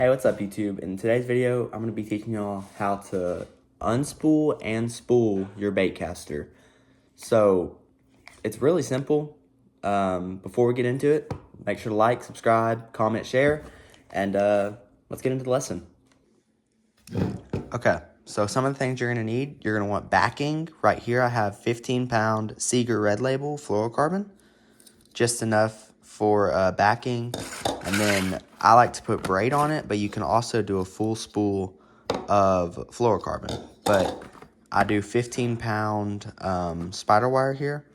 Hey, what's up YouTube? In today's video, I'm going to be teaching y'all how to unspool and spool your bait caster. So, it's really simple. Before we get into it, make sure to like, subscribe, comment, share, and let's get into the lesson. Okay, so some of the things you're going to need, you're going to want backing. Right here I have 15-pound Seeger Red Label fluorocarbon. Just enough for backing, and then I like to put braid on it, but you can also do a full spool of fluorocarbon. But I do 15-pound spider wire here.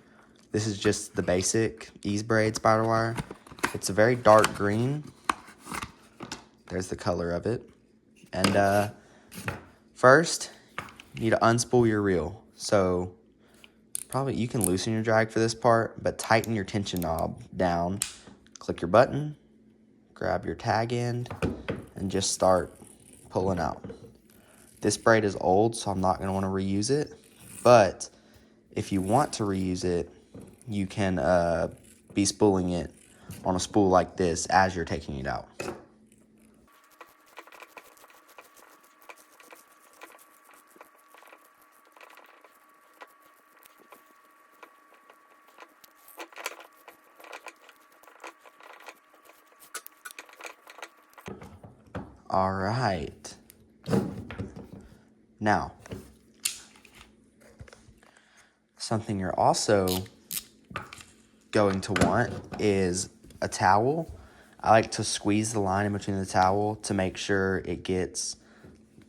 This is just the basic ease braid spider wire. It's a very dark green. There's the color of it. And first, you need to unspool your reel. So probably you can loosen your drag for this part, but tighten your tension knob down. Click your button, grab your tag end, and just start pulling out. This braid is old, so I'm not going to want to reuse it, but if you want to reuse it, you can be spooling it on a spool like this as you're taking it out. All right. Now, something you're also going to want is a towel. I like to squeeze the line in between the towel to make sure it gets,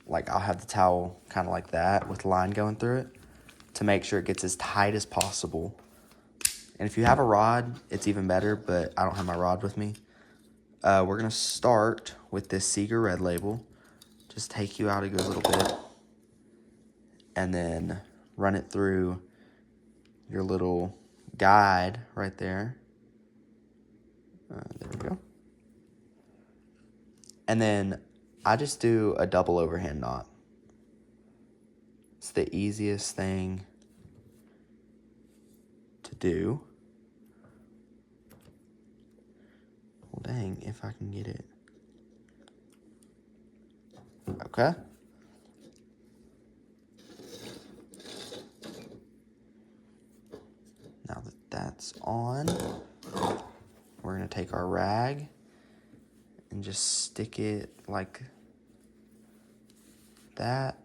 like I'll have the towel kind of like that with the line going through it to make sure it gets as tight as possible. And if you have a rod, it's even better, but I don't have my rod with me. We're going to start with this Seeger Red Label. Just take you out a good little bit and then run it through your little guide right there. There we go. And then I just do a double overhand knot. It's the easiest thing to do. Well, dang, if I can get it. Okay. Now that that's on, we're going to take our rag and just stick it like that.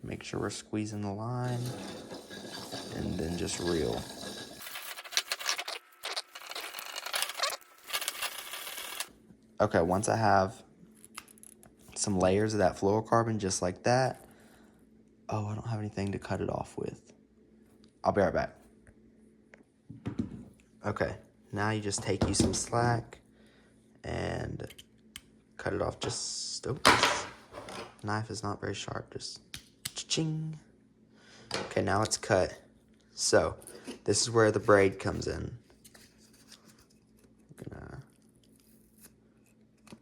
Make sure we're squeezing the line, and then just reel. Okay, once I have some layers of that fluorocarbon just like that. Oh, I don't have anything to cut it off with. I'll be right back. Okay, now you just take you some slack and cut it off just, oops. Knife is not very sharp, just cha-ching. Okay, now it's cut. So, this is where the braid comes in. I'm gonna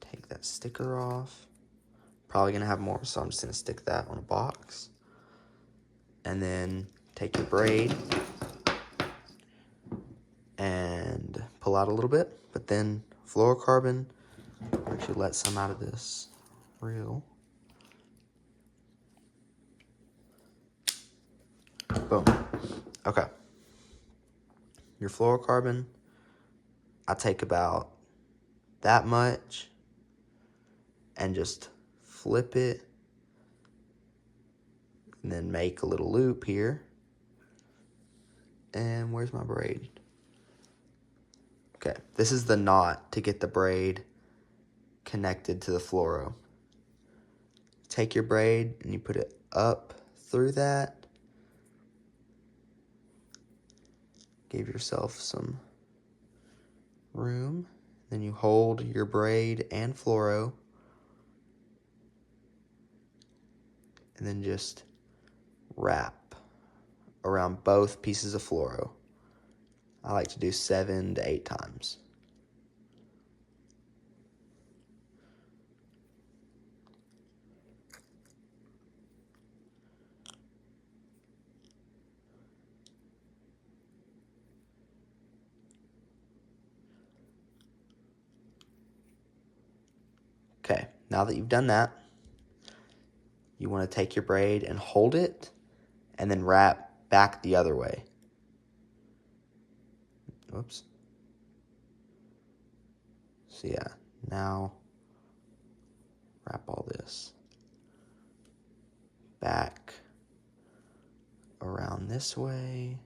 take that sticker off. Probably gonna have more, so I'm just gonna stick that on a box. And then take your braid and pull out a little bit, but then fluorocarbon, actually let some out of this reel. Boom. Okay. Your fluorocarbon, I take about that much and just flip it and then make a little loop here. And where's my braid? Okay, this is the knot to get the braid connected to the fluoro. Take your braid and you put it up through that. Give yourself some room. Then you hold your braid and fluoro. And then just wrap around both pieces of fluoro. I like to do 7 to 8 times. Okay, now that you've done that, you want to take your braid and hold it and then wrap back the other way. Whoops. So yeah, now wrap all this back around this way.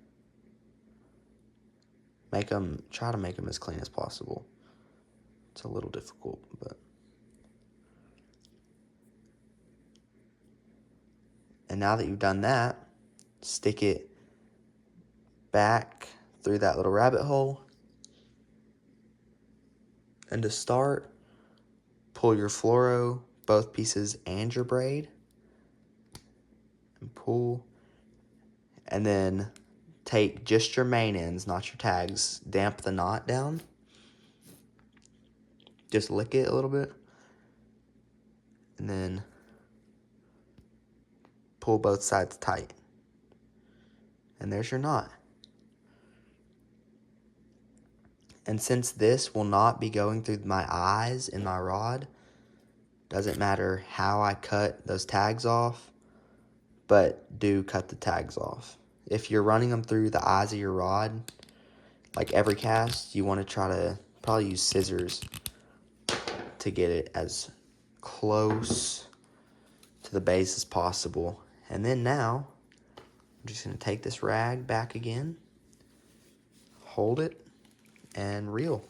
Try to make them as clean as possible. It's a little difficult, but. And now that you've done that, stick it back through that little rabbit hole. And to start, pull your fluoro, both pieces and your braid. And pull. And then take just your main ends, not your tags. Damp the knot down. Just lick it a little bit. And then pull both sides tight. And there's your knot. And since this will not be going through my eyes in my rod, doesn't matter how I cut those tags off, but do cut the tags off. If you're running them through the eyes of your rod, like every cast, you want to try to probably use scissors to get it as close to the base as possible. And then now, I'm just going to take this rag back again, hold it, and reel.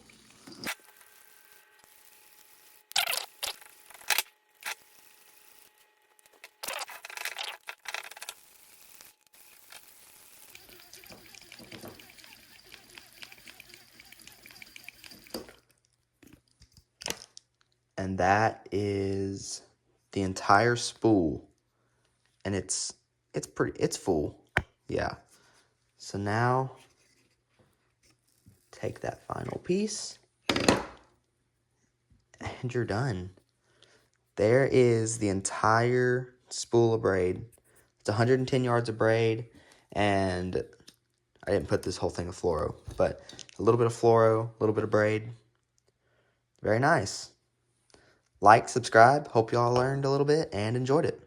And that is the entire spool. And it's full. Yeah. So now take that final piece and you're done. There is the entire spool of braid. It's 110 yards of braid, and I didn't put this whole thing of fluoro, but a little bit of fluoro, a little bit of braid. Very nice. Like, subscribe. Hope y'all learned a little bit and enjoyed it.